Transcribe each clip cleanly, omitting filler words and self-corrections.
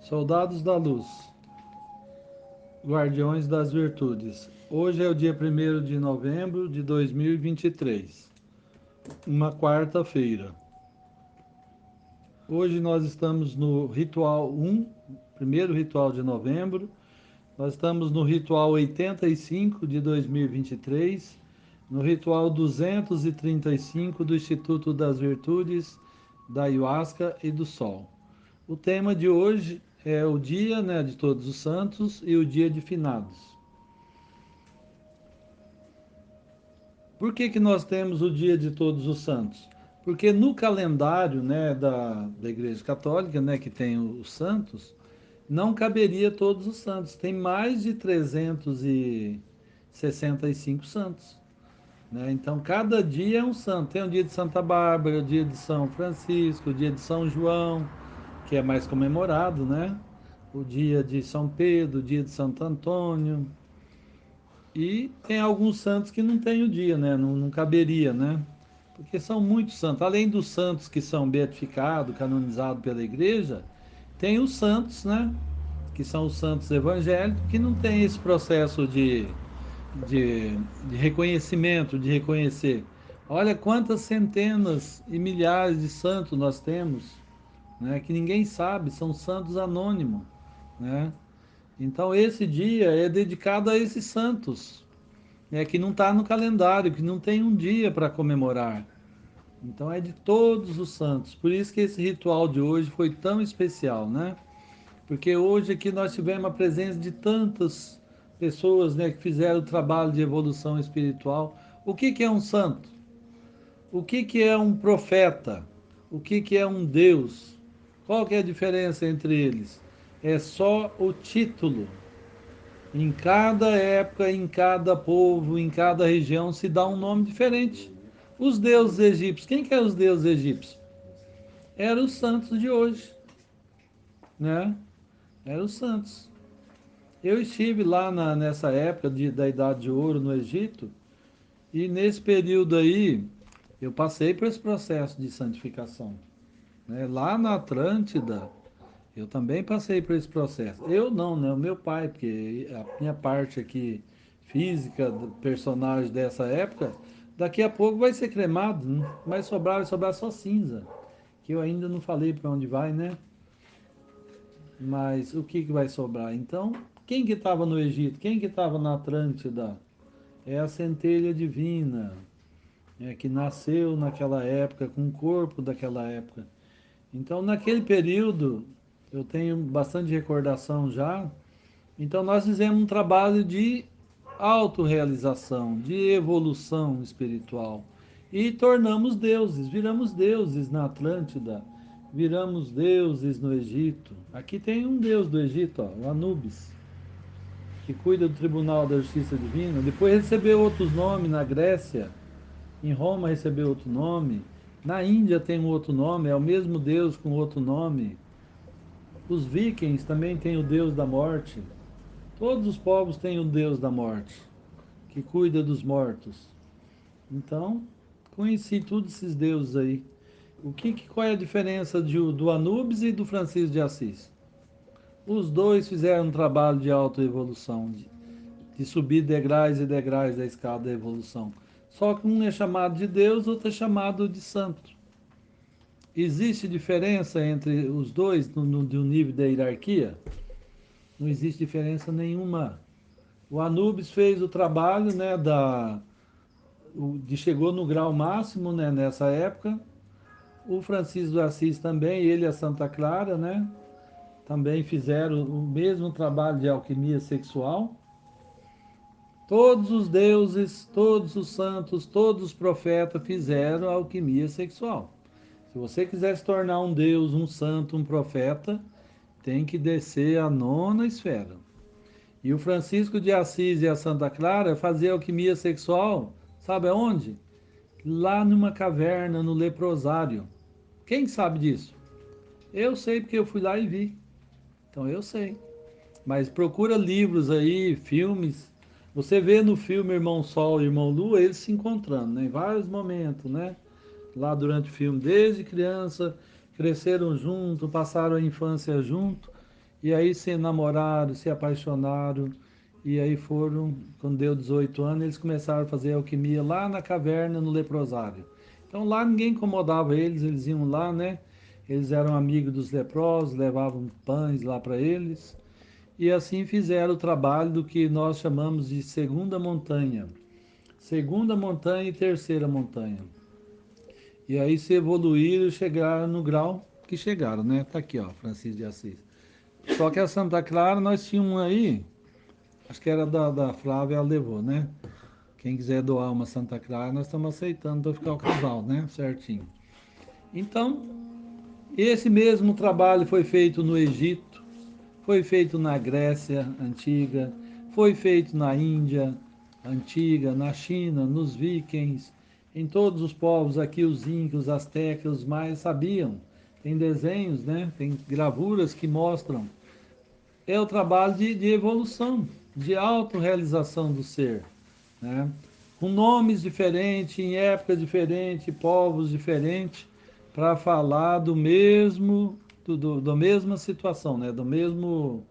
Soldados da Luz, Guardiões das Virtudes. Hoje é o dia 1º de novembro de 2023, uma quarta-feira. Hoje nós estamos no ritual 1, primeiro ritual de novembro. Nós estamos no ritual 85 de 2023, no ritual 235 do Instituto das Virtudes, da Ayahuasca e do Sol. O tema de hoje é o dia, né, de Todos os Santos e o dia de Finados. Por que nós temos o dia de Todos os Santos? Porque no calendário, né, da Igreja Católica, né, que tem os santos, não caberia todos os santos. Tem mais de 365 santos. Né? Então, cada dia é um santo. Tem o dia de Santa Bárbara, o dia de São Francisco, o dia de São João, que é mais comemorado, né? O dia de São Pedro, o dia de Santo Antônio. E tem alguns santos que não tem o dia, né? Não caberia, né? Porque são muitos santos. Além dos santos que são beatificados, canonizados pela igreja, tem os santos, né? Que são os santos evangélicos, que não tem esse processo de reconhecimento, de reconhecer. Olha quantas centenas e milhares de santos nós temos, né? Que ninguém sabe, são santos anônimos, né? Então esse dia é dedicado a esses santos, né? Que não está no calendário, que não tem um dia para comemorar. Então é de todos os santos. Por isso que esse ritual de hoje foi tão especial, né? Porque hoje aqui nós tivemos a presença de tantas pessoas, né, que fizeram o trabalho de evolução espiritual. O que é um santo? O que é um profeta? O que é um Deus? Qual que é a diferença entre eles? É só o título. Em cada época, em cada povo, em cada região se dá um nome diferente. Os deuses egípcios, quem que eram os deuses egípcios? Eram os santos de hoje, né? Eram os santos. Eu estive lá nessa época da Idade de Ouro no Egito, e nesse período aí eu passei por esse processo de santificação. Né? Lá na Atlântida, eu também passei por esse processo. Eu não, né? O meu pai, porque a minha parte aqui física do personagem dessa época, daqui a pouco vai ser cremado, não vai sobrar só cinza. Que eu ainda não falei para onde vai, né? Mas o que vai sobrar? Então, quem que estava no Egito? Quem que estava na Atlântida? É a centelha divina, que nasceu naquela época, com o corpo daquela época. Então, naquele período, eu tenho bastante recordação já. Então, nós fizemos um trabalho de autorrealização, de evolução espiritual. E tornamos deuses, viramos deuses na Atlântida, viramos deuses no Egito. Aqui tem um deus do Egito, ó, o Anubis, que cuida do Tribunal da Justiça Divina. Depois recebeu outros nomes na Grécia, em Roma recebeu outro nome, na Índia tem um outro nome, é o mesmo Deus com outro nome. Os vikings também têm o Deus da morte. Todos os povos têm o Deus da morte, que cuida dos mortos. Então, conheci todos esses deuses aí. Qual é a diferença do Anubis e do Francisco de Assis? Os dois fizeram um trabalho de autoevolução, de subir degraus e degraus da escada da evolução. Só que um é chamado de Deus, outro é chamado de santo. Existe diferença entre os dois no nível da hierarquia? Não existe diferença nenhuma. O Anubis fez o trabalho, né, chegou no grau máximo, né, nessa época. O Francisco de Assis também, ele e a Santa Clara, né, também fizeram o mesmo trabalho de alquimia sexual. Todos os deuses, todos os santos, todos os profetas fizeram alquimia sexual. Se você quiser se tornar um deus, um santo, um profeta, tem que descer a nona esfera. E o Francisco de Assis e a Santa Clara faziam alquimia sexual, sabe aonde? Lá numa caverna, no leprosário. Quem sabe disso? Eu sei porque eu fui lá e vi. Então eu sei. Mas procura livros aí, filmes. Você vê no filme Irmão Sol e Irmão Lua eles se encontrando, né? Em vários momentos, né? Lá durante o filme, desde criança, cresceram juntos, passaram a infância junto. E aí se namoraram, se apaixonaram, e aí foram, quando deu 18 anos, eles começaram a fazer alquimia lá na caverna, no leprosário. Então lá ninguém incomodava eles, eles iam lá, né? Eles eram amigos dos leprosos, levavam pães lá para eles. E assim fizeram o trabalho do que nós chamamos de segunda montanha. Segunda montanha e terceira montanha. E aí se evoluíram e chegaram no grau que chegaram, né? Tá aqui, ó, Francisco de Assis. Só que a Santa Clara nós tínhamos um aí, acho que era da Flávia, ela levou, né? Quem quiser doar uma Santa Clara, nós estamos aceitando para ficar o casal, né? Certinho. Então, esse mesmo trabalho foi feito no Egito, foi feito na Grécia antiga, foi feito na Índia antiga, na China, nos vikings, em todos os povos aqui, os incas, os astecas, os maias sabiam. Tem desenhos, né? Tem gravuras que mostram. É o trabalho de evolução, de autorrealização do ser, né? Com nomes diferentes, em épocas diferentes, povos diferentes, para falar do mesmo, da mesma situação, né? Do mesmo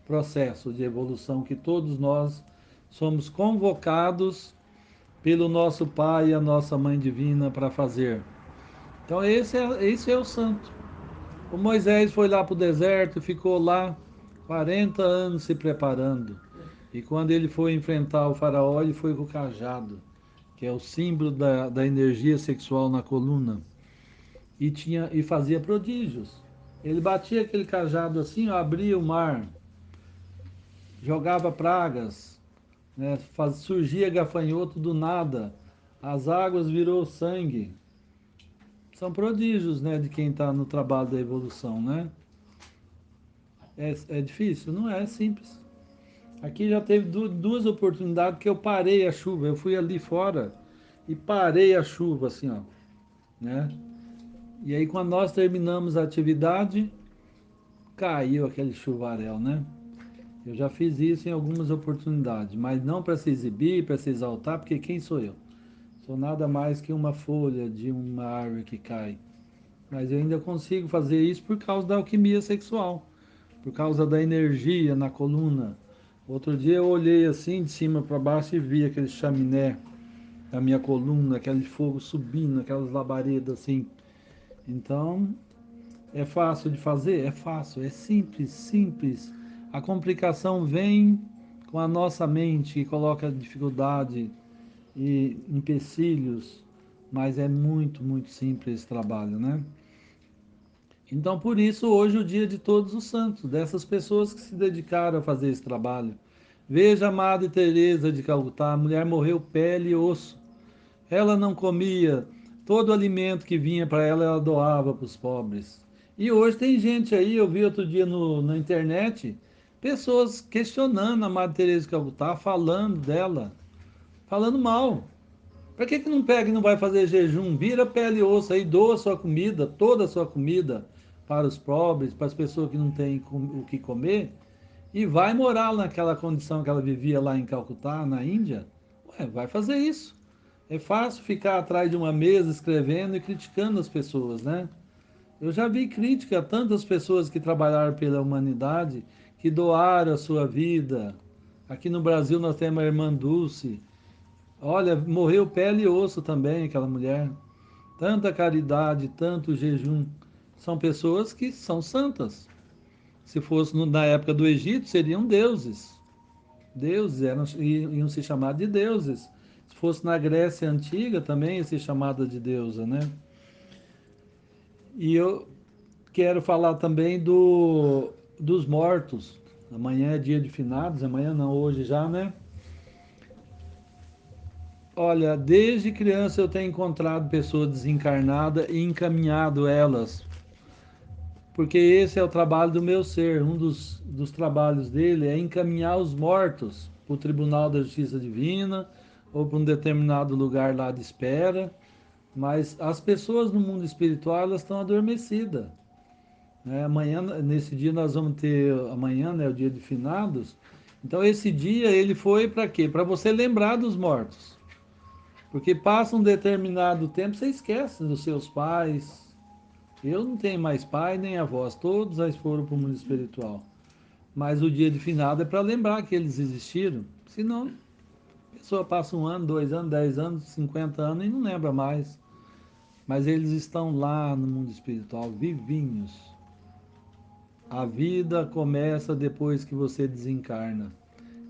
processo de evolução que todos nós somos convocados pelo nosso Pai e a nossa Mãe Divina para fazer. Então esse é o santo. O Moisés foi lá para o deserto, ficou lá 40 anos se preparando. E quando ele foi enfrentar o faraó, ele foi com o cajado, que é o símbolo da energia sexual na coluna, e fazia prodígios. Ele batia aquele cajado assim, ó, abria o mar, jogava pragas, né, surgia gafanhoto do nada, as águas virou sangue. São prodígios, né, de quem está no trabalho da evolução, né? É difícil? Não é, é simples. Aqui já teve duas oportunidades que eu parei a chuva. Eu fui ali fora e parei a chuva, assim, ó, né? E aí, quando nós terminamos a atividade, caiu aquele chuvaréu, né? Eu já fiz isso em algumas oportunidades, mas não para se exibir, para se exaltar, porque quem sou eu? Sou nada mais que uma folha de uma árvore que cai. Mas eu ainda consigo fazer isso por causa da alquimia sexual, por causa da energia na coluna. Outro dia eu olhei assim de cima para baixo e vi aquele chaminé na minha coluna, aquele fogo subindo, aquelas labaredas assim. Então, é fácil de fazer? É fácil, é simples, simples. A complicação vem com a nossa mente que coloca dificuldade e empecilhos, mas é muito, muito simples esse trabalho, né? Então, por isso, hoje é o dia de todos os santos, dessas pessoas que se dedicaram a fazer esse trabalho. Veja a Madre Teresa de Calcutá, a mulher morreu pele e osso. Ela não comia, todo o alimento que vinha para ela, ela doava para os pobres. E hoje tem gente aí, eu vi outro dia na internet, pessoas questionando a Madre Teresa de Calcutá, falando dela, falando mal. Para que não pega e não vai fazer jejum? Vira pele e osso aí, doa sua comida, toda a sua comida para os pobres, para as pessoas que não têm o que comer, e vai morar naquela condição que ela vivia lá em Calcutá, na Índia. Ué, vai fazer isso. É fácil ficar atrás de uma mesa escrevendo e criticando as pessoas, né? Eu já vi crítica a tantas pessoas que trabalharam pela humanidade, que doaram a sua vida. Aqui no Brasil nós temos a irmã Dulce. Olha, morreu pele e osso também aquela mulher. Tanta caridade, tanto jejum. São pessoas que são santas. Se fosse na época do Egito, seriam deuses. Deuses iam se chamar de deuses. Se fosse na Grécia Antiga, também ia ser chamada de deusa, né? E eu quero falar também dos mortos. Amanhã é dia de finados, amanhã não, hoje já, né? Olha, desde criança eu tenho encontrado pessoas desencarnadas e encaminhado elas, porque esse é o trabalho do meu ser. Um dos trabalhos dele é encaminhar os mortos para o Tribunal da Justiça Divina ou para um determinado lugar lá de espera. Mas as pessoas no mundo espiritual elas estão adormecidas. Né? Amanhã, nesse dia nós vamos ter amanhã, né, o dia de finados. Então esse dia ele foi para quê? Para você lembrar dos mortos. Porque passa um determinado tempo, você esquece dos seus pais. Eu não tenho mais pai nem avós, todos já foram para o mundo espiritual. Mas o dia de finado é para lembrar que eles existiram. Senão, a pessoa passa 1 ano, 2 anos, 10 anos, 50 anos e não lembra mais. Mas eles estão lá no mundo espiritual, vivinhos. A vida começa depois que você desencarna.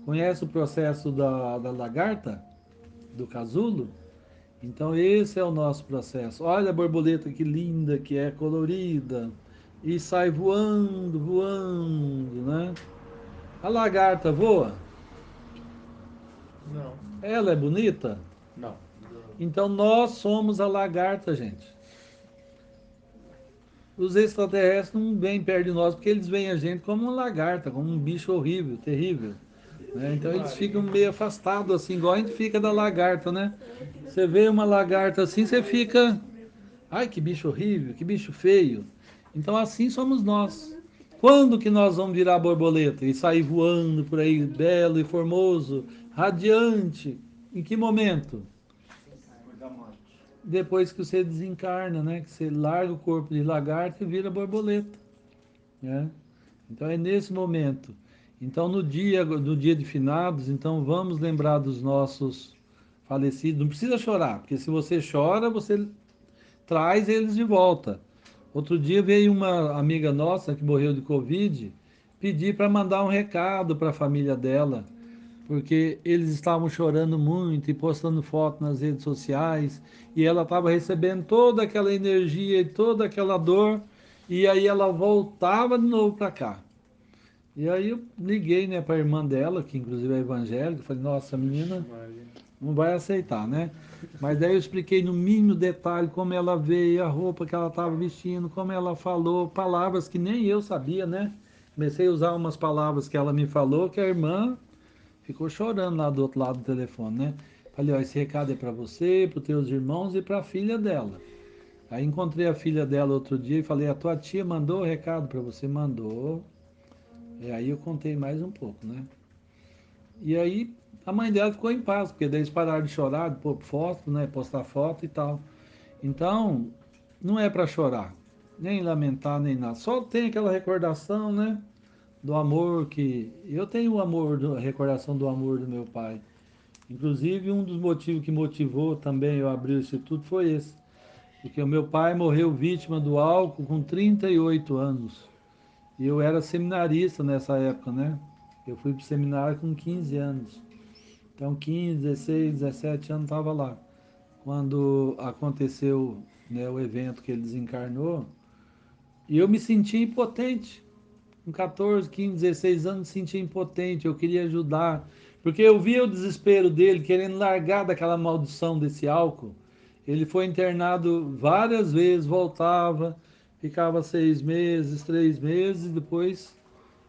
Conhece o processo da lagarta? Do casulo? Então esse é o nosso processo. Olha a borboleta que linda que é, colorida. E sai voando, voando, né? A lagarta voa? Não. Ela é bonita? Não. Então nós somos a lagarta, gente. Os extraterrestres não vêm perto de nós porque eles veem a gente como uma lagarta, como um bicho horrível, terrível. Né? Então eles ficam meio afastados, assim, igual a gente fica da lagarta, né? Você vê uma lagarta assim, você fica. Ai, que bicho horrível, que bicho feio. Então assim somos nós. Quando que nós vamos virar borboleta e sair voando por aí, belo e formoso, radiante? Em que momento? Depois que você desencarna, né? Que você larga o corpo de lagarto e vira borboleta, né? Então é nesse momento. Então no dia de finados, então vamos lembrar dos nossos falecidos. Não precisa chorar, porque se você chora, você traz eles de volta. Outro dia veio uma amiga nossa que morreu de Covid pedir para mandar um recado para a família dela, porque eles estavam chorando muito e postando foto nas redes sociais, e ela estava recebendo toda aquela energia e toda aquela dor, e aí ela voltava de novo para cá. E aí eu liguei, né, para a irmã dela, que inclusive é evangélica, falei, nossa, a menina não vai aceitar, né? Mas daí eu expliquei no mínimo detalhe como ela veio, a roupa que ela estava vestindo, como ela falou, palavras que nem eu sabia, né? Comecei a usar umas palavras que ela me falou, que a irmã ficou chorando lá do outro lado do telefone, né? Falei, ó, esse recado é para você, para os teus irmãos e para a filha dela. Aí encontrei a filha dela outro dia e falei, a tua tia mandou o recado para você? Mandou. E aí eu contei mais um pouco, né? E aí a mãe dela ficou em paz, porque daí eles pararam de chorar, de pôr foto, né? Postar foto e tal. Então, não é para chorar, nem lamentar, nem nada. Só tem aquela recordação, né? Do amor que. Eu tenho o amor, a recordação do amor do meu pai. Inclusive, um dos motivos que motivou também eu abrir o instituto foi esse. Porque o meu pai morreu vítima do álcool com 38 anos. E eu era seminarista nessa época, né? Eu fui para o seminário com 15 anos. Então, 15, 16, 17 anos estava lá. Quando aconteceu, né, o evento que ele desencarnou, e eu me senti impotente. Com 14, 15, 16 anos, me senti impotente. Eu queria ajudar. Porque eu via o desespero dele, querendo largar daquela maldição desse álcool. Ele foi internado várias vezes, voltava, ficava 6 meses, 3 meses, e depois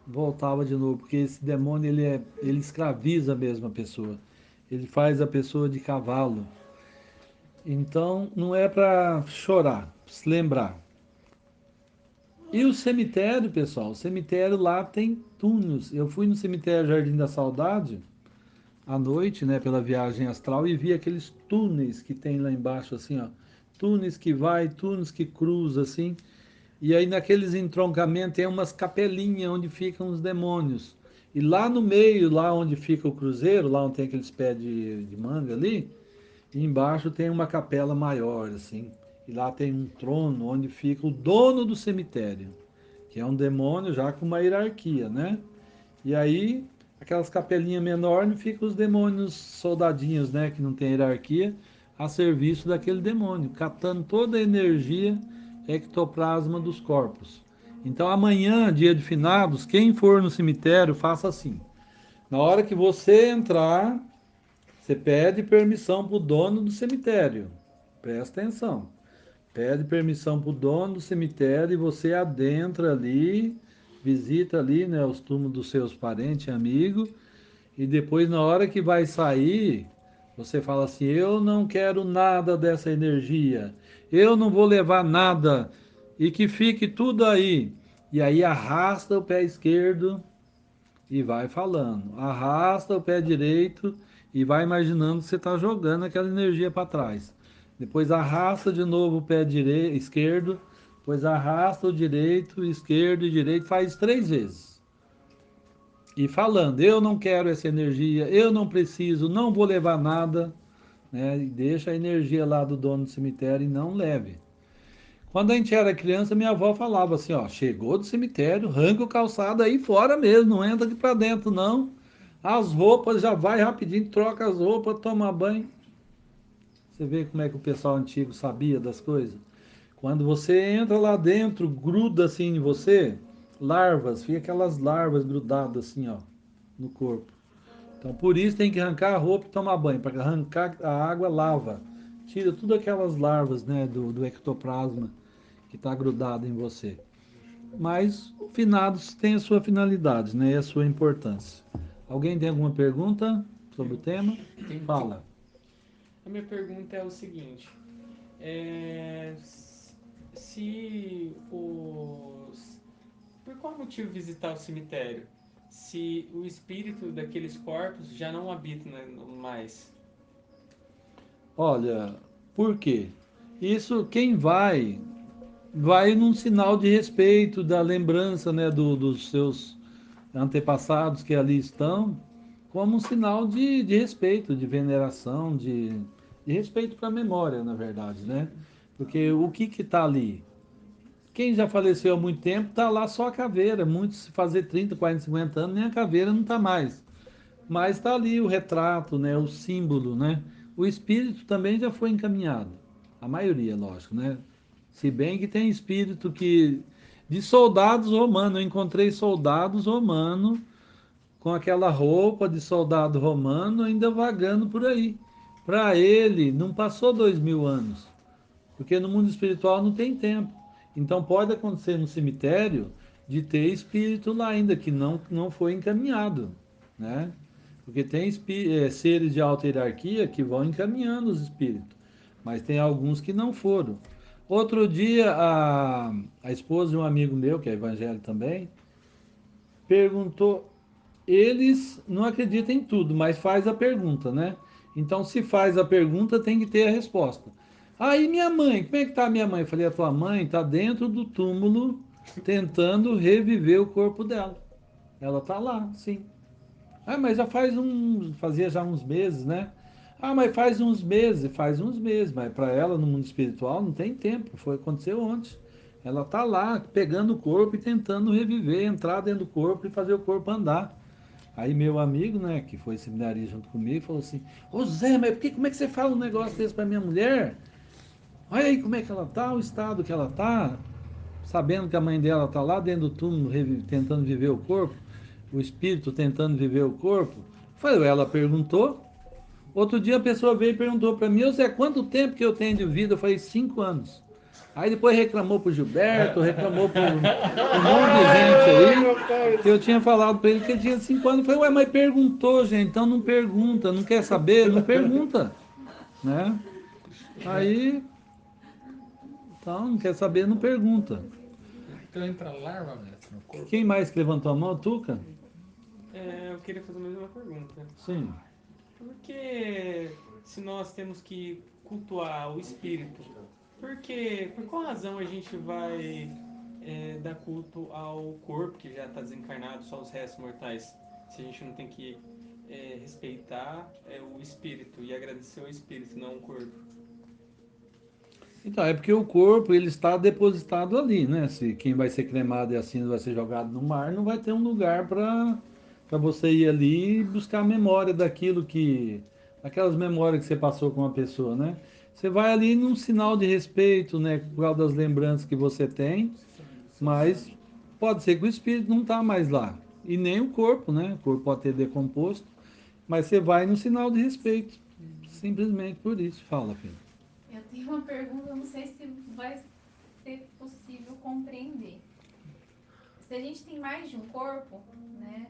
voltava de novo, porque esse demônio ele escraviza mesmo a pessoa. Ele faz a pessoa de cavalo. Então não é para chorar, pra se lembrar. E o cemitério, pessoal, o cemitério lá tem túneis. Eu fui no cemitério Jardim da Saudade à noite, né, pela viagem astral e vi aqueles túneis que tem lá embaixo, assim, ó. Túneis que vai, túneis que cruza, assim. E aí naqueles entroncamentos tem umas capelinhas onde ficam os demônios. E lá no meio, lá onde fica o cruzeiro, lá onde tem aqueles pés de manga ali, embaixo tem uma capela maior, assim. E lá tem um trono onde fica o dono do cemitério, que é um demônio já com uma hierarquia, né? E aí, aquelas capelinhas menores, ficam os demônios soldadinhos, né? Que não tem hierarquia, a serviço daquele demônio, catando toda a energia ectoplasma dos corpos. Então, amanhã, dia de finados, quem for no cemitério, faça assim. Na hora que você entrar, você pede permissão para o dono do cemitério. Presta atenção. Pede permissão para o dono do cemitério e você adentra ali, visita ali, né, os túmulos dos seus parentes, amigos, e depois, na hora que vai sair, você fala assim: eu não quero nada dessa energia, eu não vou levar nada, e que fique tudo aí. E aí arrasta o pé esquerdo e vai falando. Arrasta o pé direito e vai imaginando que você está jogando aquela energia para trás. Depois arrasta de novo o pé esquerdo, depois arrasta o direito, esquerdo e direito, faz 3 vezes. e falando, eu não quero essa energia, eu não preciso, não vou levar nada, né? E deixa a energia lá do dono do cemitério e não leve. Quando a gente era criança, minha avó falava assim, ó, chegou do cemitério, arranca o calçado aí fora mesmo, não entra aqui para dentro não. As roupas já vai rapidinho, troca as roupas, toma banho. Você vê como é que o pessoal antigo sabia das coisas? Quando você entra lá dentro, gruda assim em você, larvas, fica aquelas larvas grudadas assim, ó, no corpo. Então por isso tem que arrancar a roupa e tomar banho, para arrancar a água lava. Tira tudo aquelas larvas, né, do ectoplasma que está grudado em você. Mas o finados tem a sua finalidade, né, e a sua importância. Alguém tem alguma pergunta sobre o tema? Tem sim. Fala. A minha pergunta é o seguinte: é, se os. Por qual motivo visitar o cemitério? Se o espírito daqueles corpos já não habita mais. Olha, por quê? Isso, quem vai num sinal de respeito, da lembrança, né, dos seus antepassados que ali estão, como um sinal de respeito, de veneração, de respeito para a memória, na verdade, né? Porque o que está ali? Quem já faleceu há muito tempo está lá só a caveira. Muitos, se fazer 30, 40, 50 anos, nem a caveira não está mais. Mas está ali o retrato, né, o símbolo, né? O espírito também já foi encaminhado. A maioria, lógico, né? Se bem que tem espírito que de soldados romanos, eu encontrei soldados romanos com aquela roupa de soldado romano ainda vagando por aí. Para ele, não passou 2000 anos, porque no mundo espiritual não tem tempo. Então pode acontecer no cemitério de ter espírito lá ainda que não foi encaminhado, né? Porque tem seres de alta hierarquia que vão encaminhando os espíritos, mas tem alguns que não foram. Outro dia, a esposa de um amigo meu, que é evangélico também, perguntou. Eles não acreditam em tudo, mas faz a pergunta, né? Então, se faz a pergunta, tem que ter a resposta. Aí, minha mãe, como é que tá a minha mãe? Eu falei, a tua mãe tá dentro do túmulo tentando reviver o corpo dela. Ela tá lá, sim. Ah, mas fazia já uns meses, né? Ah, mas faz uns meses, mas para ela no mundo espiritual não tem tempo, foi aconteceu ontem. Ela tá lá pegando o corpo e tentando reviver, entrar dentro do corpo e fazer o corpo andar. Aí meu amigo, né, que foi seminarista junto comigo, falou assim: Ô Zé, mas como é que você fala um negócio desse pra minha mulher? Olha aí como é que ela tá, o estado que ela tá, sabendo que a mãe dela tá lá dentro do túmulo tentando viver o corpo, o espírito tentando viver o corpo. Foi, ela perguntou. Outro dia a pessoa veio e perguntou para mim: Ô Zé, quanto tempo que eu tenho de vida? Eu falei: 5 anos. Aí depois reclamou pro Gilberto, reclamou por um monte de gente aí, que eu tinha falado para ele que ele tinha 5 anos. Eu falei, ué, mas perguntou, gente, então não pergunta, não quer saber, não pergunta, né? Aí, então, não quer saber, não pergunta. Então entra larva, mestre, no corpo. Quem mais que levantou a mão? Tuca? Eu queria fazer mais uma pergunta. Sim. Por que, se nós temos que cultuar o espírito, por qual razão a gente vai dar culto ao corpo que já está desencarnado, só os restos mortais? Se a gente não tem que respeitar o espírito e agradecer ao espírito, não ao corpo. Então, é porque o corpo ele está depositado ali, né? Se quem vai ser cremado e assim vai ser jogado no mar, não vai ter um lugar para você ir ali e buscar a memória daquilo que aquelas memórias que você passou com a pessoa, né? Você vai ali num sinal de respeito, né, por causa das lembranças que você tem, mas pode ser que o espírito não está mais lá e nem o corpo, né? O corpo pode ter decomposto, mas você vai no sinal de respeito, simplesmente por isso. Fala, filho. Eu tenho uma pergunta, eu não sei se vai ser possível compreender. Se a gente tem mais de um corpo, né?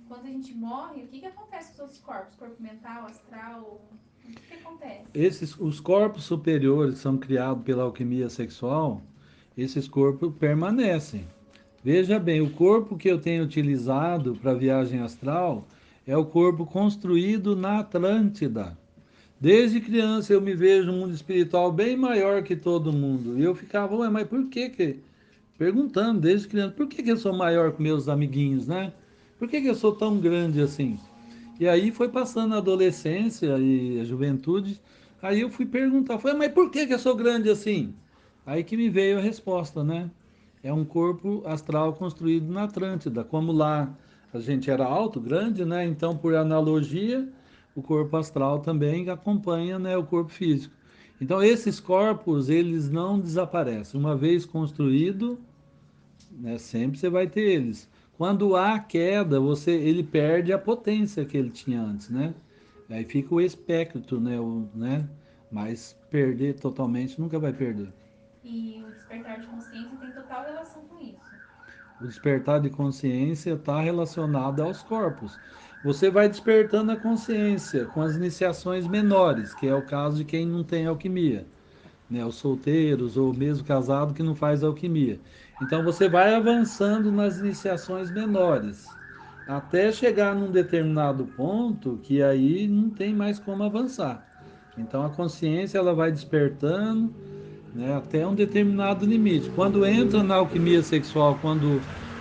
Quando a gente morre, o que acontece com os outros corpos? Corpo mental, astral? O que acontece? Os corpos superiores que são criados pela alquimia sexual, esses corpos permanecem. Veja bem, o corpo que eu tenho utilizado para viagem astral é o corpo construído na Atlântida. Desde criança eu me vejo um mundo espiritual bem maior que todo mundo. E eu ficava, mas por que que... Perguntando desde criança, por que que eu sou maior que meus amiguinhos, né? Por que eu sou tão grande assim? E aí foi passando a adolescência e a juventude, aí eu fui perguntar, falei, mas por que eu sou grande assim? Aí que me veio a resposta, né? É um corpo astral construído na Atlântida, como lá a gente era alto, grande, né? Então, por analogia, o corpo astral também acompanha, né, o corpo físico. Então, esses corpos, eles não desaparecem. Uma vez construído, né, sempre você vai ter eles. Quando há queda, ele perde a potência que ele tinha antes, né? Aí fica o espectro, né? Né? Mas perder totalmente nunca vai perder. E o despertar de consciência tem total relação com isso. O despertar de consciência está relacionado aos corpos. Você vai despertando a consciência com as iniciações menores, que é o caso de quem não tem alquimia, né? Os solteiros ou mesmo casado que não faz alquimia. Então você vai avançando nas iniciações menores, até chegar num determinado ponto que aí não tem mais como avançar. Então a consciência ela vai despertando, né, até um determinado limite. Quando entra na alquimia sexual, quando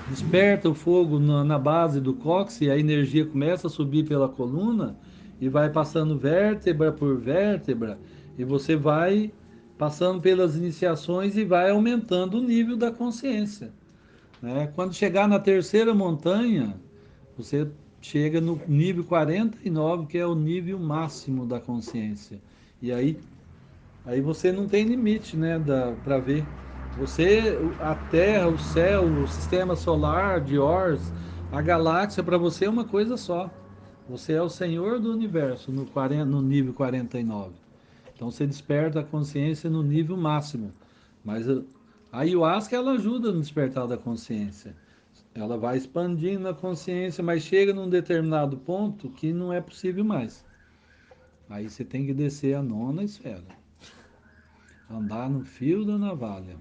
desperta o fogo na base do cóccix, a energia começa a subir pela coluna e vai passando vértebra por vértebra, e você vai passando pelas iniciações e vai aumentando o nível da consciência, né? Quando chegar na terceira montanha, você chega no nível 49, que é o nível máximo da consciência. E aí você não tem limite, né, para ver. Você, a Terra, o céu, o sistema solar, de Ors, a galáxia, para você é uma coisa só. Você é o Senhor do Universo no nível 49. Então você desperta a consciência no nível máximo. Mas a ayahuasca ela ajuda no despertar da consciência. Ela vai expandindo a consciência, mas chega num determinado ponto que não é possível mais. Aí você tem que descer a nona esfera. Andar no fio da navalha.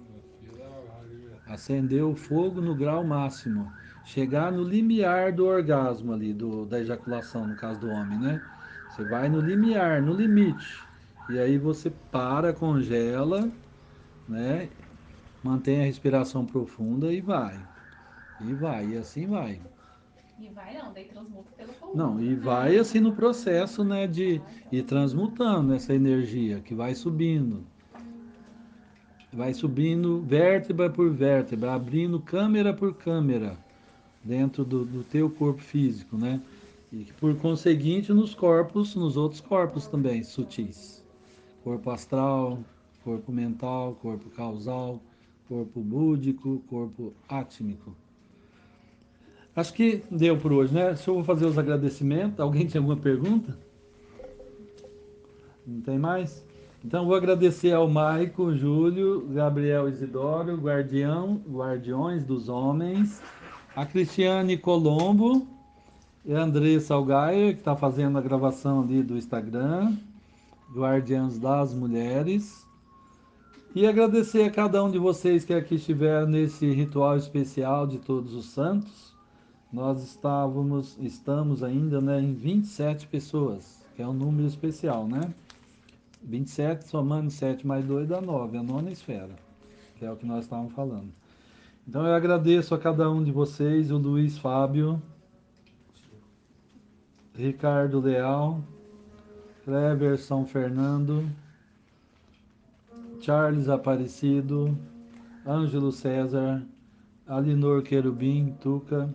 Acender o fogo no grau máximo. Chegar no limiar do orgasmo ali, da ejaculação, no caso do homem, né? Você vai no limiar, no limite. E aí você para, congela, né? Mantém a respiração profunda e vai. E vai, e assim vai. E vai não, daí transmuta pela coluna. Não, e vai assim no processo, né, de ir transmutando essa energia que vai subindo. Vai subindo vértebra por vértebra, abrindo câmera por câmera dentro do teu corpo físico, né? E por conseguinte nos outros corpos também sutis. Corpo astral, corpo mental, corpo causal, corpo búdico, corpo átmico. Acho que deu por hoje, né? Se eu vou fazer os agradecimentos, alguém tem alguma pergunta? Não tem mais? Então vou agradecer ao Maico, Júlio, Gabriel Isidoro, guardiões dos homens, a Cristiane Colombo e a Andressa Salgaia, que está fazendo a gravação ali do Instagram, Guardiãs das Mulheres. E agradecer a cada um de vocês que aqui estiveram nesse ritual especial de Todos os Santos. Nós estamos ainda, né, em 27 pessoas, que é um número especial, né? 27 somando 7 mais 2 dá 9, a nona esfera, que é o que nós estávamos falando. Então eu agradeço a cada um de vocês, o Luiz Fábio, Ricardo Leal, Clever São Fernando, Charles Aparecido, Ângelo César, Alinor Querubim, Tuca,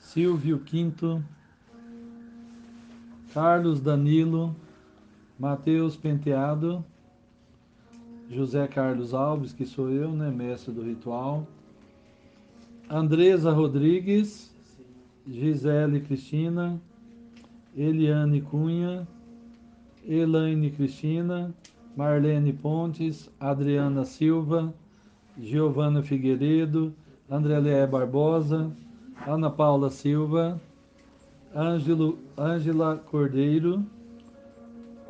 Silvio Quinto, Carlos Danilo, Matheus Penteado, José Carlos Alves, que sou eu, né, mestre do ritual, Andresa Rodrigues, Gisele Cristina, Eliane Cunha, Elaine Cristina, Marlene Pontes, Adriana Silva, Giovana Figueiredo, André Barbosa, Ana Paula Silva, Ângela Cordeiro,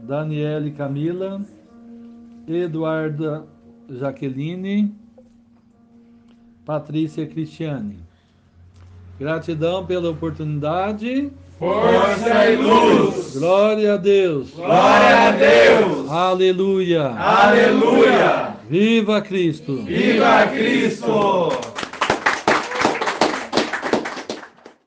Daniele Camila, Eduarda Jaqueline, Patrícia Cristiane. Gratidão pela oportunidade. Força e luz. Glória a Deus. Glória a Deus. Aleluia. Aleluia. Viva Cristo. Viva Cristo.